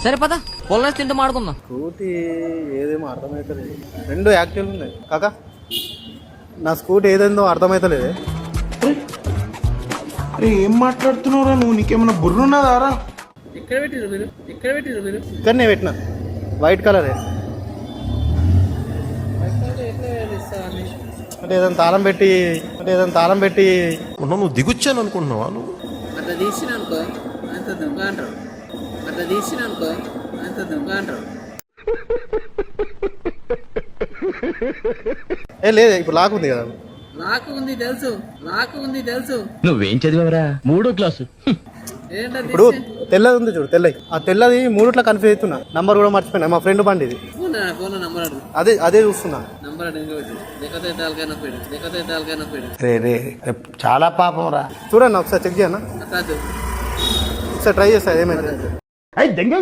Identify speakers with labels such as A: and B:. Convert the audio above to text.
A: సరే పద పొలం తింటూ మాడుకుందాం.
B: స్కూటీ ఏదేమో అర్థమవుతలేదు, రెండు యాక్టివ్లు ఉన్నాయి కాకా. నా స్కూటీ ఏదేందో అర్థమవుతలేదు.
C: అరే ఏం మాట్లాడుతున్నావురా నువ్వు? నీకేమన్నా బుర్రున్నదారా?
B: ఇక్కడనే పెట్టిన, వైట్ కలరే. అంటే ఏదైనా తాళం పెట్టి
D: నువ్వు దిగుచ్చాను అనుకుంటున్నావా? నువ్వు
E: అట్లా తీసిననుకో అంత దొంగ అంటారు.
B: లేదు, ఇప్పుడు లాక్ ఉంది కదా.
E: లాక్ ఉంది తెలుసు.
F: నువ్వేం చదివావరా? 3వ క్లాసు.
B: ఇప్పుడు తెల్లది ఉంది చూడు, తెల్లది. ఆ తెల్లది మూడుట్లా కన్ఫ్యూజ్ అవుతున్నా. నంబర్ కూడా మర్చిపోయినా, మా ఫ్రెండ్ బండి ఇది. అదే చూస్తున్నా.
C: చాలా పాపం రా.
B: చూడండి ఒకసారి చెక్ చేయన్నా, ఒకసారి ట్రై చేస్తా ఏమైంది.
C: అయ్యి దెంగ